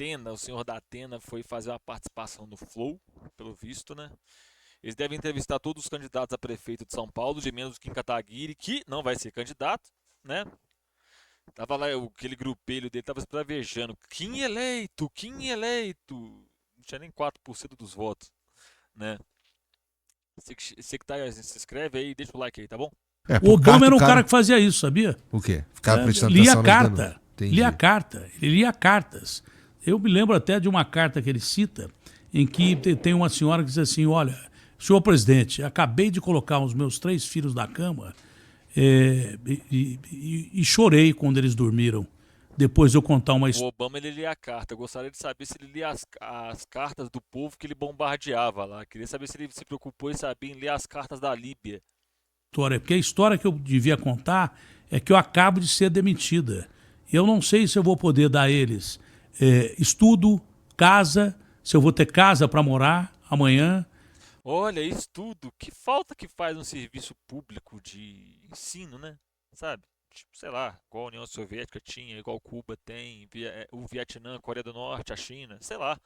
Datena, o senhor Datena foi fazer uma participação no Flow, pelo visto, né? Eles devem entrevistar todos os candidatos a prefeito de São Paulo, de menos Kim Kataguiri, que não vai ser candidato, né? Tava lá, aquele grupelho dele tava esbravejando. Kim eleito, Kim eleito. Não tinha nem 4% dos votos, né? Você que tá, se inscreve aí, deixa o like aí, tá bom? O Obama era um cara que fazia isso, sabia? O quê? Ficava prestando lia atenção carta. Entendi. Lia carta. Ele lia cartas. Eu me lembro até de uma carta que ele cita, em que tem uma senhora que diz assim: olha, senhor presidente, acabei de colocar os meus 3 filhos na cama e chorei quando eles dormiram. Depois de eu contar uma O história. Obama ele lia a carta. Eu gostaria de saber se ele lia as cartas do povo que ele bombardeava lá. Queria saber se ele se preocupou em saber em ler as cartas da Líbia. Porque a história que eu devia contar é que eu acabo de ser demitida. Eu não sei se eu vou poder dar a eles estudo, casa, se eu vou ter casa para morar amanhã. Olha, isso tudo. Que falta que faz um serviço público de ensino, né? Sabe? Tipo, sei lá, igual a União Soviética tinha, igual Cuba tem, o Vietnã, a Coreia do Norte, a China, sei lá.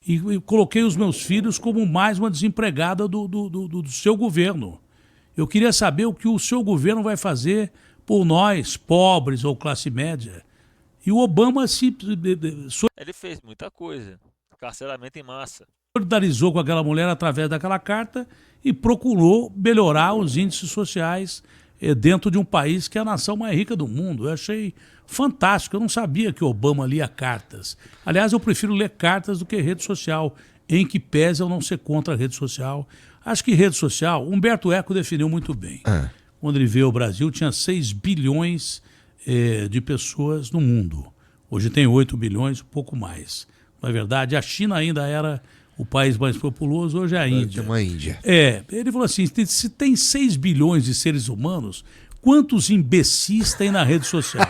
E coloquei os meus filhos como mais uma desempregada do seu governo. Eu queria saber o que o seu governo vai fazer por nós, pobres ou classe média. E o Obama se Ele fez muita coisa. Carceramento em massa. solidarizou com aquela mulher através daquela carta e procurou melhorar os índices sociais dentro de um país que é a nação mais rica do mundo. Eu achei fantástico. Eu não sabia que o Obama lia cartas. Aliás, eu prefiro ler cartas do que rede social, em que pese eu não ser contra a rede social. Acho que rede social, Humberto Eco definiu muito bem. Quando ele veio ao Brasil, tinha 6 bilhões de pessoas no mundo. Hoje tem 8 bilhões, um pouco mais. Na verdade, a China ainda era o país mais populoso, hoje é a Índia. Tem uma Índia. Ele falou assim, se tem 6 bilhões de seres humanos, quantos imbecis tem na rede social?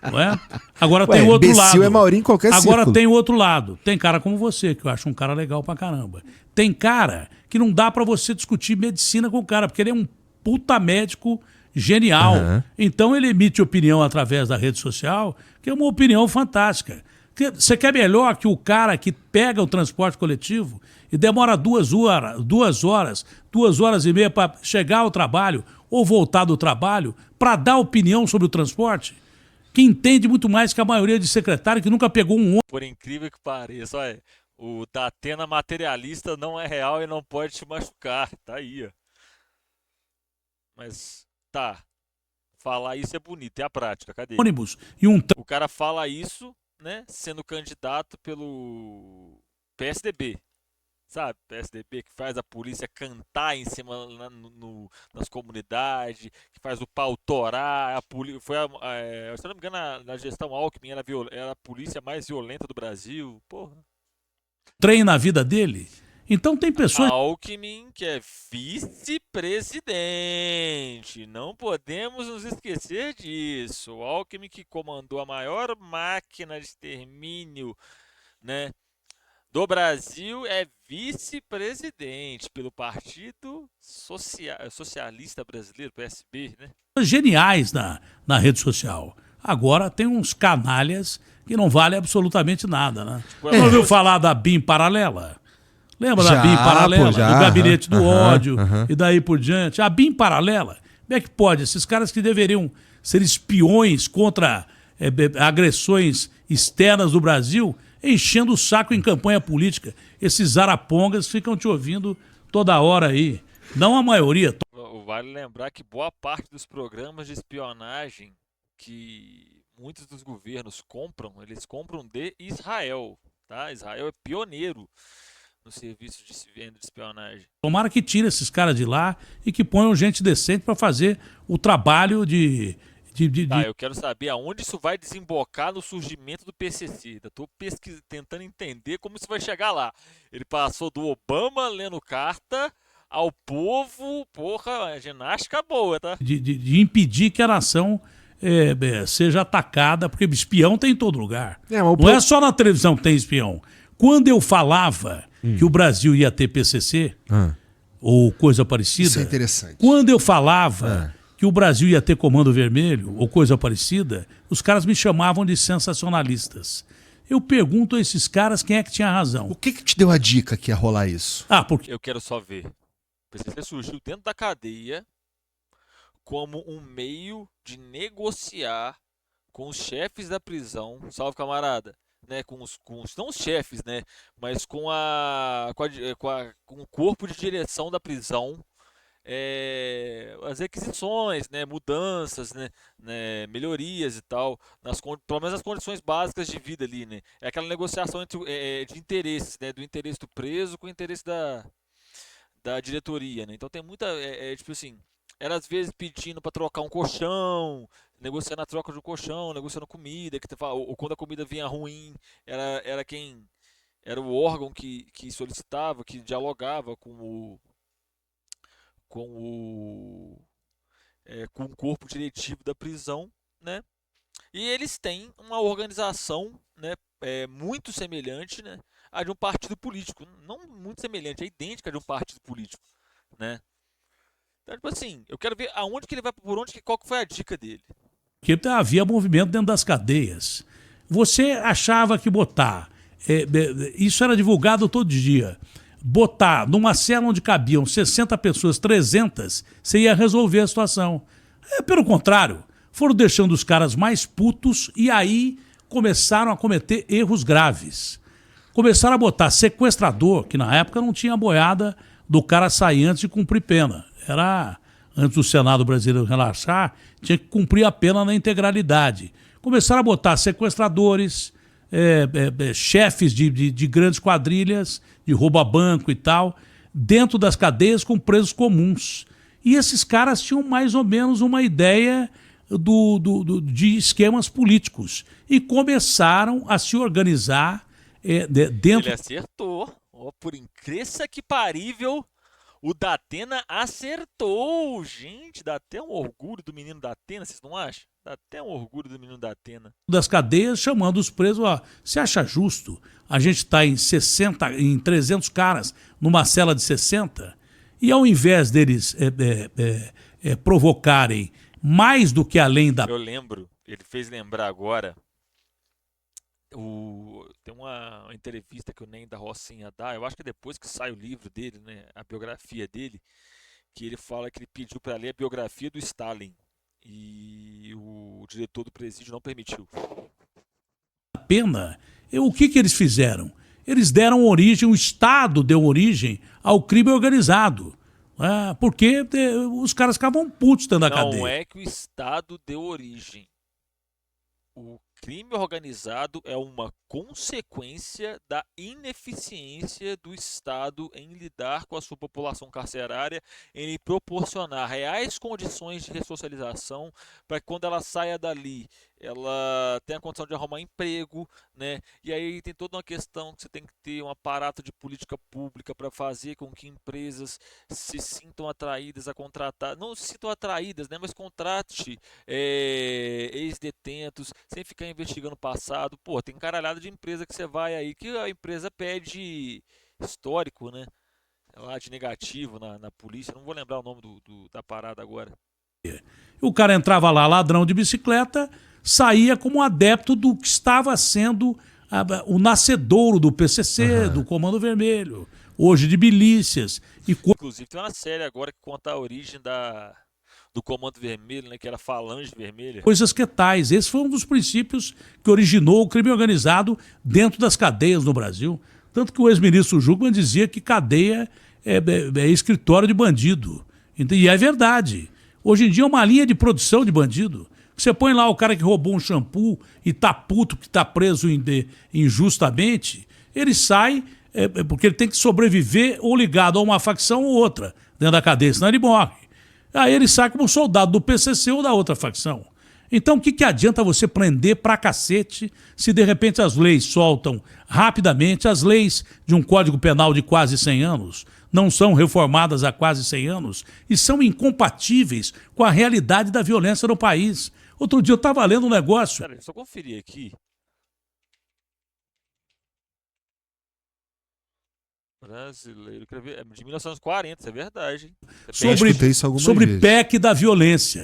Não é? Agora tem o outro lado. Imbecil é maioria em qualquer Agora círculo. tem o outro lado. Tem cara como você, que eu acho um cara legal pra caramba. Tem cara que não dá pra você discutir medicina com o cara, porque ele é um puta médico genial. Então ele emite opinião através da rede social, que é uma opinião fantástica. Você quer melhor que o cara que pega o transporte coletivo e demora 2 horas e meia para chegar ao trabalho ou voltar do trabalho para dar opinião sobre o transporte? Que entende muito mais que a maioria de secretários que nunca pegou um ônibus. Por incrível que pareça, olha, o Datena materialista não é real e não pode te machucar. Tá aí, ó. Mas, tá. Falar isso é bonito, é a prática, cadê? Ônibus e um O cara fala isso, né, sendo candidato pelo PSDB, sabe? PSDB que faz a polícia cantar em cima nas comunidades, que faz o pau torar, se eu não me engano, na gestão Alckmin era a polícia mais violenta do Brasil, porra. trem na vida dele. Então tem pessoas... Alckmin, que é vice-presidente. Não podemos nos esquecer disso. O Alckmin que comandou a maior máquina de extermínio, né, do Brasil é vice-presidente pelo Partido Socialista Brasileiro, PSB, né? geniais na rede social. Agora tem uns canalhas que não valem absolutamente nada, né? Você ouviu falar da BIM paralela? Lembra da BIM paralela? Do gabinete do ódio e daí por diante. A BIM paralela, como é que pode? Esses caras que deveriam ser espiões contra agressões externas do Brasil, enchendo o saco em campanha política. Esses arapongas ficam te ouvindo toda hora aí. Não a maioria. Vale lembrar que boa parte dos programas de espionagem que muitos dos governos compram, eles compram de Israel, tá? Israel é pioneiro no serviço de venda de espionagem. Tomara que tire esses caras de lá e que ponham gente decente para fazer o trabalho eu quero saber aonde isso vai desembocar no surgimento do PCC. Estou tentando entender como isso vai chegar lá. Ele passou do Obama lendo carta ao povo, porra, ginástica boa, tá? De impedir que a nação seja atacada, porque espião tem em todo lugar. Não é só na televisão que tem espião. Quando eu falava que o Brasil ia ter PCC, ou coisa parecida... Isso é interessante. Quando eu falava que o Brasil ia ter Comando Vermelho, ou coisa parecida, os caras me chamavam de sensacionalistas. Eu pergunto a esses caras quem é que tinha razão. O que te deu a dica que ia rolar isso? Ah, porque Eu quero só ver. O PCC surgiu dentro da cadeia como um meio de negociar com os chefes da prisão, salve camarada, né, não os chefes, né, mas com o corpo de direção da prisão, as requisições, né, mudanças, né, melhorias e tal, pelo menos as condições básicas de vida ali, né, é aquela negociação de interesses, né, do interesse do preso com o interesse da diretoria, né, então tem muita, tipo assim, era às vezes pedindo para trocar um colchão, negociando a troca de um colchão, negociando comida, ou quando a comida vinha ruim, era o órgão que solicitava, que dialogava com o corpo diretivo da prisão, né? E eles têm uma organização, né, muito semelhante, né, à de um partido político, não muito semelhante, é idêntica à de um partido político, né? Então, tipo assim, eu quero ver aonde que ele vai, qual que foi a dica dele. havia movimento dentro das cadeias. Você achava que isso era divulgado todo dia, botar numa cela onde cabiam 60 pessoas, 300, você ia resolver a situação. Pelo contrário, foram deixando os caras mais putos e aí começaram a cometer erros graves. Começaram a botar sequestrador, que na época não tinha boiada do cara sair antes de cumprir pena. Antes do Senado brasileiro relaxar, tinha que cumprir a pena na integralidade. Começaram a botar sequestradores, chefes de grandes quadrilhas, de roubo a banco e tal, dentro das cadeias com presos comuns. E esses caras tinham mais ou menos uma ideia de esquemas políticos. E começaram a se organizar dentro... Ele acertou. Por incrível que parível, o Datena acertou. Gente, dá até um orgulho do menino Datena, vocês não acham? Dá até um orgulho do menino Datena. Das cadeias, chamando os presos, você acha justo a gente estar em 300 caras numa cela de 60? E ao invés deles provocarem mais do que além da... Eu lembro, ele fez lembrar agora, tem uma entrevista que o Ney da Rocinha dá, eu acho que depois que sai o livro dele, né, a biografia dele, que ele fala que ele pediu para ler a biografia do Stalin e o diretor do presídio não permitiu. Pena, o que eles fizeram? Eles deram origem, o Estado deu origem ao crime organizado. Porque os caras ficavam putos dentro da cadeia. Não é que o Estado deu origem. O crime organizado é uma consequência da ineficiência do Estado em lidar com a sua população carcerária, em lhe proporcionar reais condições de ressocialização para que quando ela saia dali, ela tenha a condição de arrumar emprego, né? E aí tem toda uma questão que você tem que ter um aparato de política pública para fazer com que empresas se sintam atraídas a contratar, não se sintam atraídas, né? Mas contrate ex-detentos, sem ficar investigando o passado. Pô, tem caralhada de empresa que você vai aí que a empresa pede histórico, né? Lá de negativo na polícia, não vou lembrar o nome da parada agora. O cara entrava lá, ladrão de bicicleta, saía como adepto do que estava sendo o nascedouro do PCC, do Comando Vermelho, hoje de milícias. Inclusive tem uma série agora que conta a origem do Comando Vermelho, né, que era Falange Vermelha. Coisas que tais. Esse foi um dos princípios que originou o crime organizado dentro das cadeias no Brasil. Tanto que o ex-ministro Jungmann dizia que cadeia é escritório de bandido. E é verdade. Hoje em dia é uma linha de produção de bandido. Você põe lá o cara que roubou um shampoo e tá puto, que tá preso injustamente, ele sai porque ele tem que sobreviver ou ligado a uma facção ou outra dentro da cadeia, senão ele morre. Aí ele sai como soldado do PCC ou da outra facção. Então o que adianta você prender pra cacete se de repente as leis soltam rapidamente, as leis de um Código Penal de quase 100 anos não são reformadas há quase 100 anos e são incompatíveis com a realidade da violência no país. Outro dia eu estava lendo um negócio... Pera, só conferir aqui. Brasileiro, de 1940, isso é verdade. Sobre PEC da violência.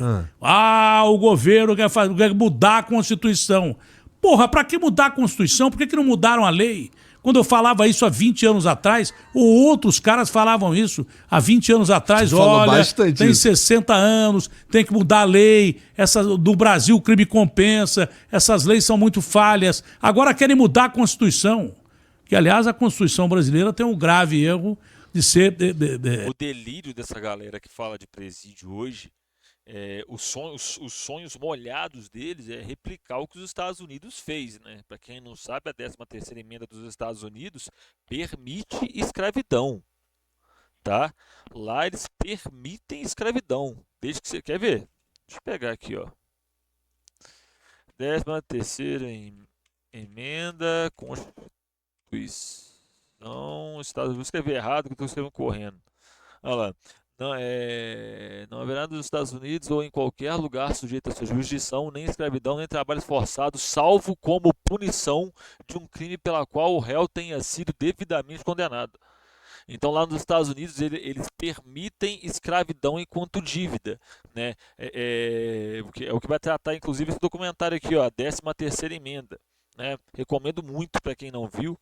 O governo quer mudar a Constituição. Porra, pra que mudar a Constituição? Por que não mudaram a lei? Quando eu falava isso há 20 anos atrás, ou outros caras falavam isso há 20 anos atrás, Você falou olha, bastante tem isso. 60 anos, tem que mudar a lei, do Brasil o crime compensa, essas leis são muito falhas. Agora querem mudar a Constituição. Que, aliás, a Constituição brasileira tem um grave erro de ser... O delírio dessa galera que fala de presídio hoje, os sonhos molhados deles é replicar o que os Estados Unidos fez, né? Para quem não sabe, a 13ª emenda dos Estados Unidos permite escravidão, tá? Lá eles permitem escravidão, desde que você quer ver. Deixa eu pegar aqui, ó. 13ª emenda Constituição Estados Unidos. Vou escrever errado, que eu estou escrevendo correndo. Olha lá. Não haverá nos Estados Unidos ou em qualquer lugar sujeito a sua jurisdição, nem escravidão, nem trabalhos forçados, salvo como punição de um crime pela qual o réu tenha sido devidamente condenado. Então, lá nos Estados Unidos, eles permitem escravidão enquanto dívida, né? É o que vai tratar, inclusive, esse documentário aqui, ó, a 13ª emenda, né? Recomendo muito para quem não viu.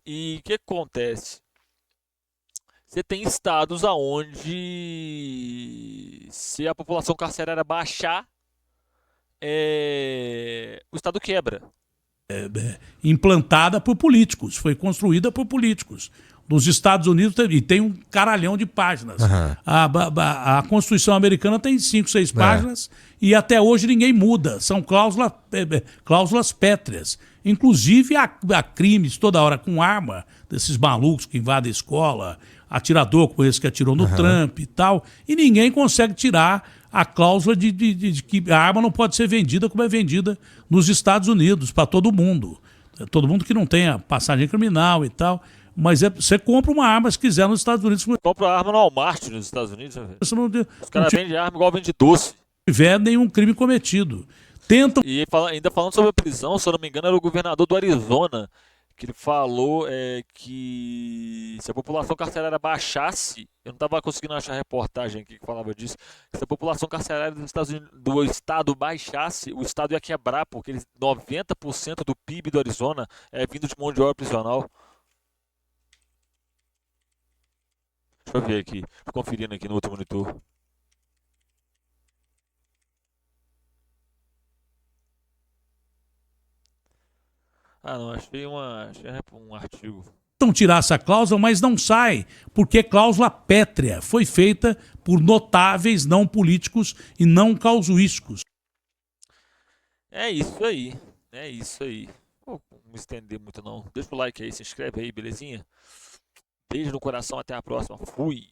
E o que acontece? Você tem estados aonde, se a população carcerária baixar, o estado quebra. Implantada por políticos, foi construída por políticos. Nos Estados Unidos e tem um caralhão de páginas. Uhum. A Constituição americana tem 5, 6 páginas e até hoje ninguém muda. São cláusulas pétreas. Inclusive há crimes toda hora com arma, desses malucos que invadem a escola, atirador como esse que atirou no Trump e tal, e ninguém consegue tirar a cláusula de que a arma não pode ser vendida como é vendida nos Estados Unidos, para todo mundo. Todo mundo que não tenha passagem criminal e tal. Mas você compra uma arma se quiser nos Estados Unidos. Compra arma no Walmart nos Estados Unidos, né, velho? Se não, Os caras vendem arma igual vende doce. tiver nenhum crime cometido. Tentam. E ainda falando sobre a prisão, se eu não me engano, era o governador do Arizona que ele falou que se a população carcerária baixasse, eu não estava conseguindo achar a reportagem aqui que falava disso, se a população carcerária do estado baixasse, o estado ia quebrar, porque 90% do PIB do Arizona é vindo de mão de obra prisional. Deixa eu ver aqui, tô conferindo aqui no outro monitor. Não, achei um artigo. Tentam tirar essa cláusula, mas não sai, porque é cláusula pétrea. Foi feita por notáveis não políticos e não causuísticos. É isso aí. Não vou me estender muito não. Deixa o like aí, se inscreve aí, belezinha? Beijo no coração, até a próxima. Fui!